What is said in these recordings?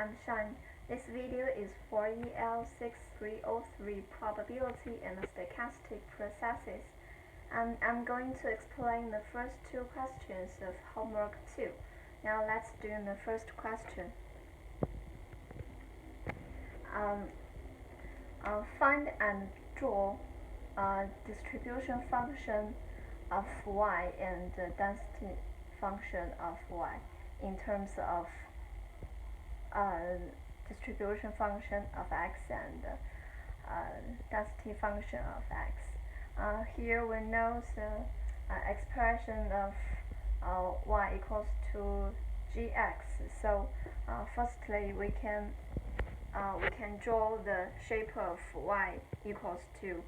I'm Shan. This video is for EL6303 probability and stochastic processes, and I'm going to explain the first two questions of homework 2. Now let's do the first question. Find and draw a distribution function of y and the density function of y in terms of distribution function of x and density function of x. Here we know the expression of y equals to gx. So firstly we can draw the shape of y equals to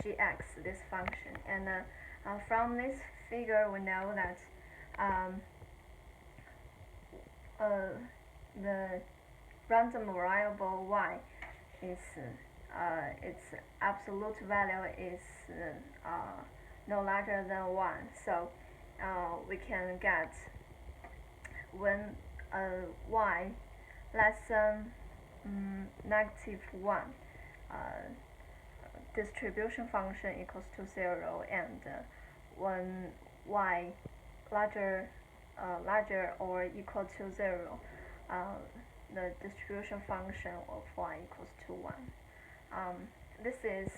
gx, this function, and from this figure we know that the random variable y is its absolute value is no larger than 1. So we can get when y less than -1, distribution function equals to 0, and when y larger or equal to 0, the distribution function of y equals to 1. This is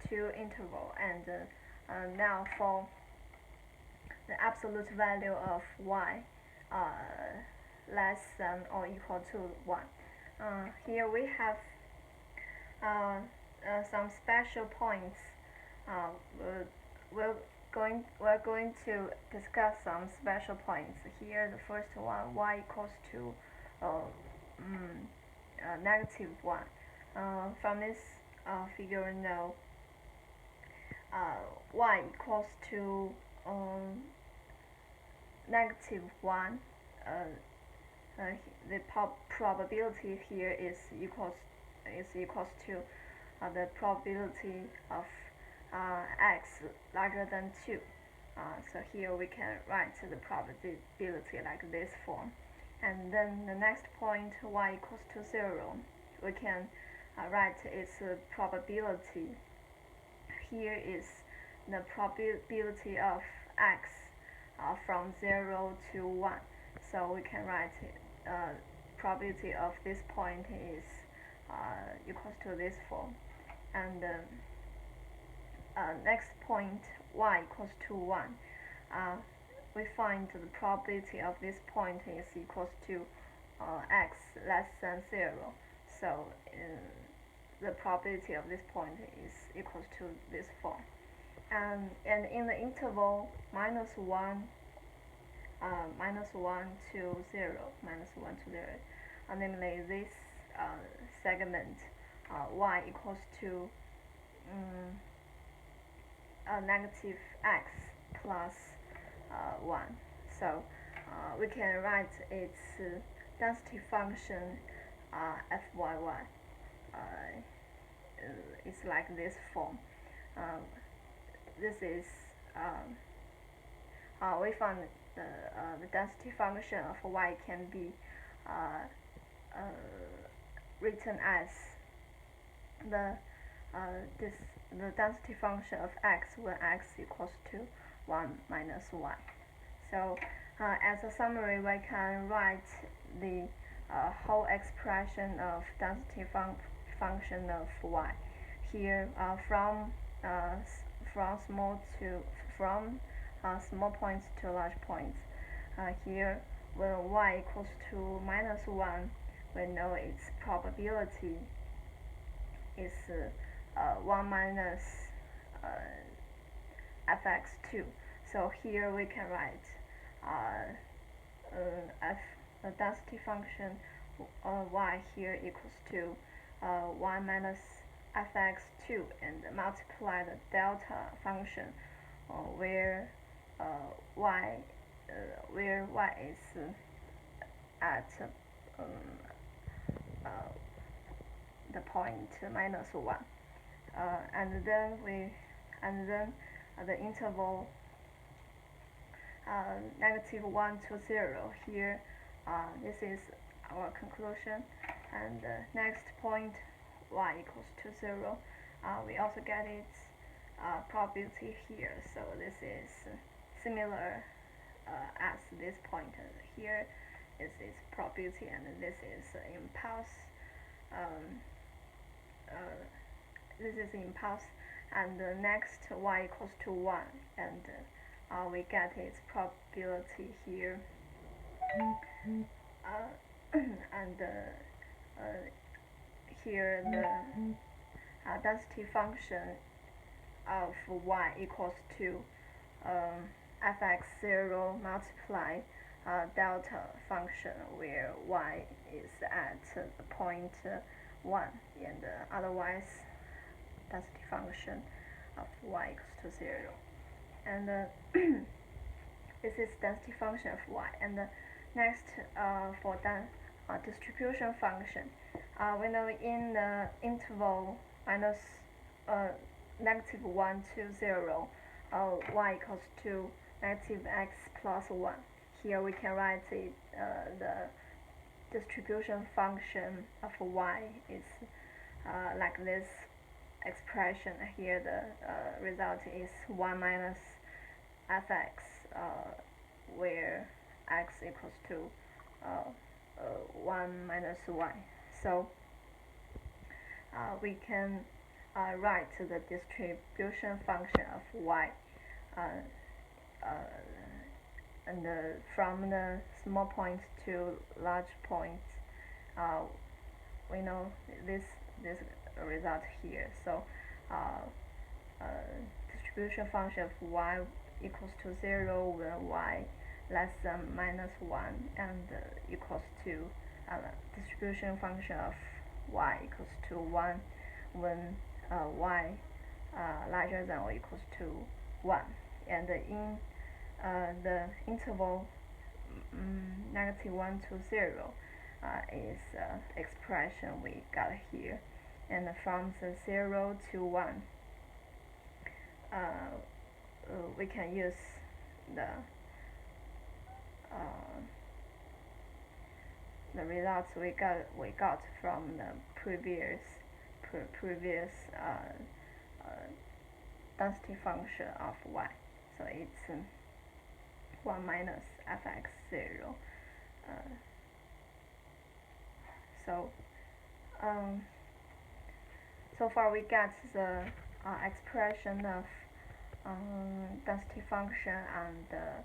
two interval, and now for the absolute value of y less than or equal to 1. Here we have some special points. We're going to discuss some special points. Here the first one, y equals to -1. From this figure we know y equals to -1. The probability here is equals to the probability of x larger than 2. So here we can write the probability like this form. And then the next point, y equals to 0, we can write its probability. Here is the probability of x from 0 to 1. So we can write probability of this point is equals to this form. And next point, y equals to 1. We find the probability of this point is equals to x less than 0. So the probability of this point is equals to this form. And in the interval -1 to 0, namely this segment y equals to negative x plus 1. So we can write its density function fyy. It's like this form. This is we found the density function of y can be written as the density function of x when x equals to 1 minus 1. So as a summary, we can write the whole expression of density function of y here from small points to large points. Here when y equals to -1, we know its probability is 1 minus fx2. So here we can write the density function y here equals to 1 minus fx2, and multiply the delta function where y is at the point -1, and then the interval -1 to 0. Here this is our conclusion. And next point, y equals to 0. We also get its probability here. So this is similar as this point here is its probability, and this is impulse. This is impulse, and next y equals to 1, and we get its probability here. And here the density function of y equals to fx0 multiply delta function, where y is at the point 1, and otherwise density function of y equals to 0. And this is density function of y. And next, for the distribution function, we know in the interval minus -1 to 0, y equals to -x plus 1. Here we can write the distribution function of y is like this expression. Here the result is 1 minus fx, where x equals to 1 minus y. So we can write the distribution function of y, and from the small point to large point, we know this result here. So distribution function of y equals to 0 when y less than -1, and equals to distribution function of y equals to 1 when y larger than or equals to 1. And in the interval -1 to 0 is expression we got here. And from the 0 to 1, we can use the results we got from the previous density function of y. So it's 1 minus fx0. So far we get the expression of density function and the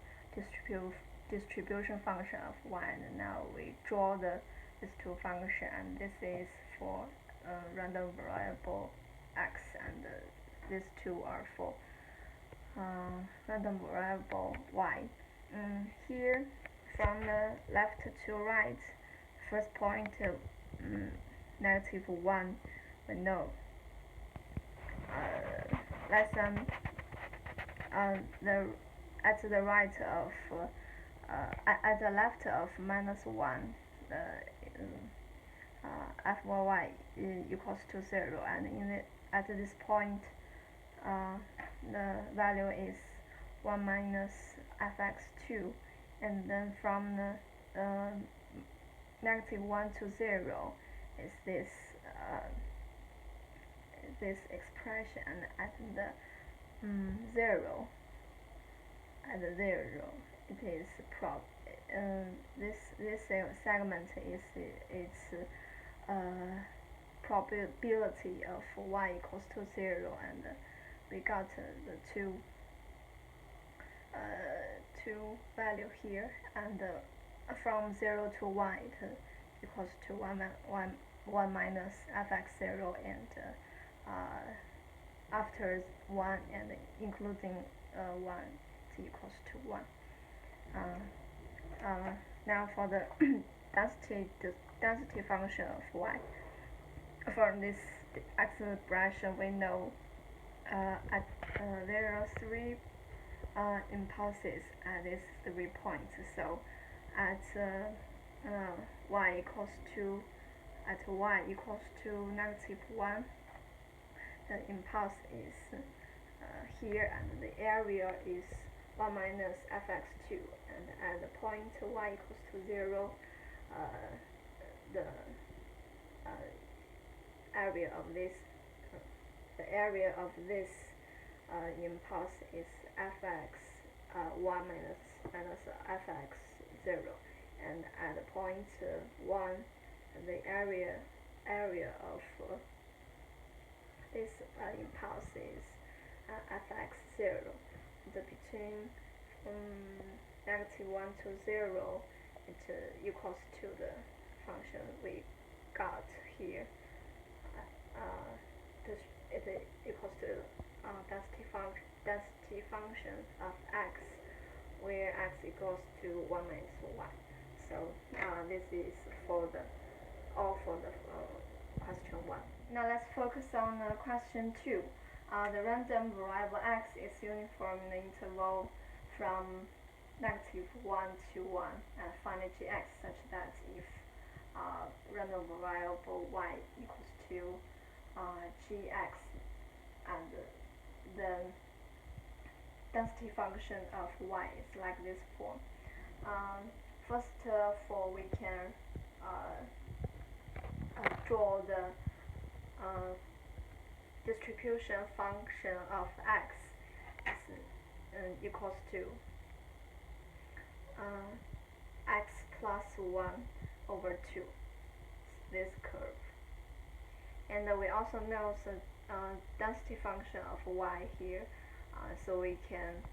distribution function of y, and now we draw these two functions, and this is for random variable x, and these two are for random variable y. Here, from the left to right, first point -1, we know less than at the right of at the left of -1, f(y) equals to 0, and at this point the value is 1 minus fx2, and then from the -1 to 0 is this expression, and at the 0, it is this segment is its probability of y equals to 0, and we got the two value here, and from 0 to 1 it equals to 1 minus fx0, and after 1 and including 1, it equals to 1. Now for the density function of y. For this expression, we know there are 3 impulses at these 3 points. So at y equals to -1, the impulse is here, and the area is 1 minus fx2, and at the point y equals to 0, the area of this the area of this impulse is fx 1 minus fx 0, and at point 1 the area of this impulse is fx 0. Between -1 to 0, it equals to the function we got here. It equals to density function of x, where x equals to 1 minus 1. So this is for the question 1. Now let's focus on question 2. The random variable x is uniform in the interval from -1 to 1, and find gx such that if random variable y equals to gx, and the density function of y is like this form. First of all, we can draw the distribution function of x is equals to x plus 1 over 2, this curve. And we also know the density function of y here, so we can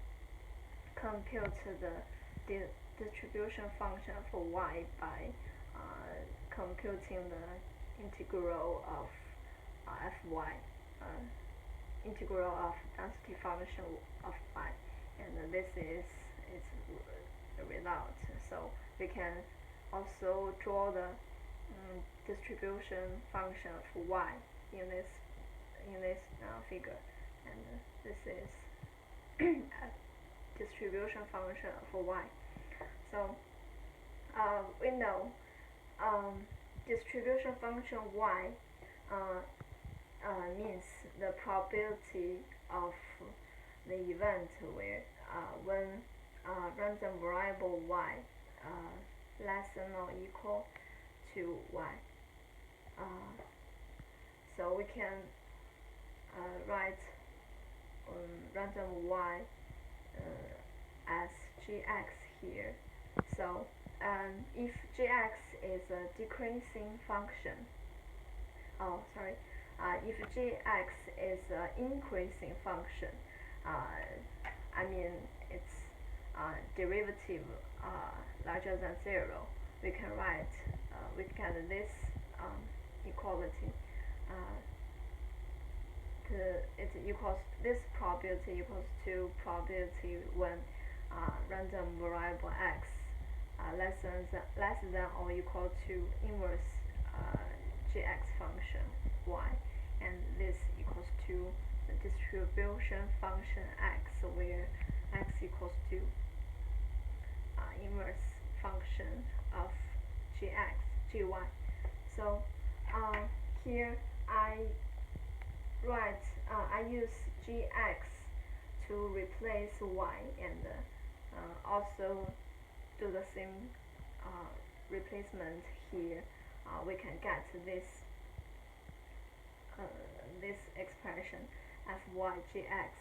compute the distribution function of y by computing the integral of fy, integral of density function of y, and this is the result. So we can also draw the distribution function of y in this figure, and this is a distribution function of y. So we know distribution function y means the probability of the event where when random variable y less than or equal to y. So we can write random y as gx here. So if gx is a decreasing function, if gx is an increasing function, I mean its derivative larger than 0, we can write we get this equality. This probability equals to probability when random variable x less than or equal to inverse gx function y, and this equals to the distribution function x, where x equals to inverse function of gy. So here I use gx to replace y, and also do the same replacement here. We can get this expression fy gx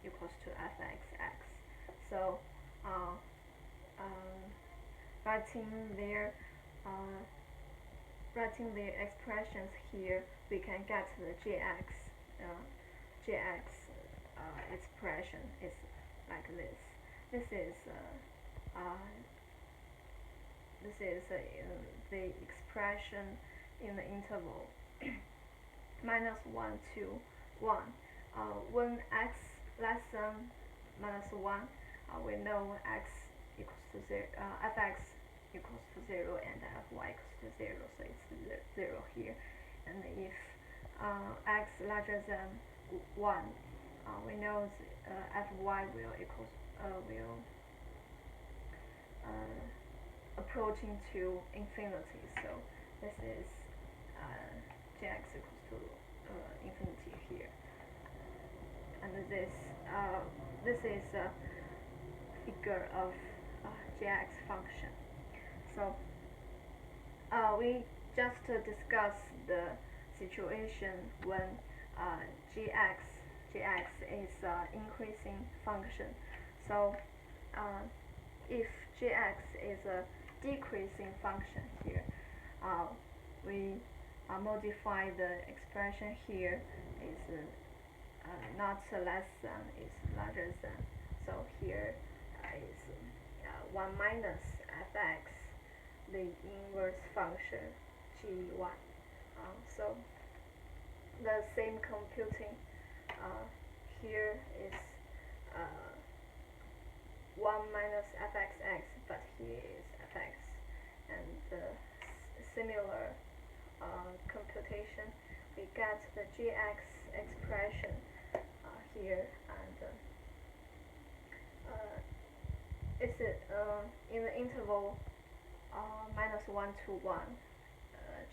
equals to fxx. So writing the expressions here, we can get the gx expression is like this. This is the expression in the interval -1 to 1. When x less than -1, we know x equals to 0, fx equals to 0 and fy equals to 0, so it's 0 here. And if x larger than 1, we know fy will approaching to infinity. So this is gx equals to infinity here, and this is a figure of gx function. So we just to discuss the situation when gx is increasing function. So if gx is a decreasing function here, we modify the expression here is not less than, is larger than. So here is 1 minus fx, the inverse function g1. So the same computing here is 1 minus fxx, but here is fx, and the similar computation, we get the gx expression here, and it's in the interval -1 to 1,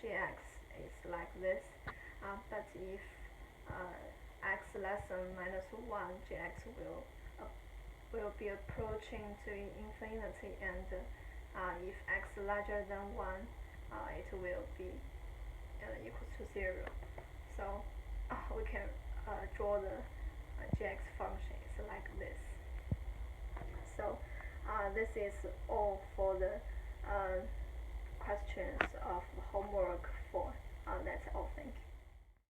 gx is like this, but if x less than -1, gx will be approaching to infinity, and if x larger than 1, it will be equal to 0. So we can draw the gx function. It's like this. So this is all for the questions of homework 4. That's all. Thank you.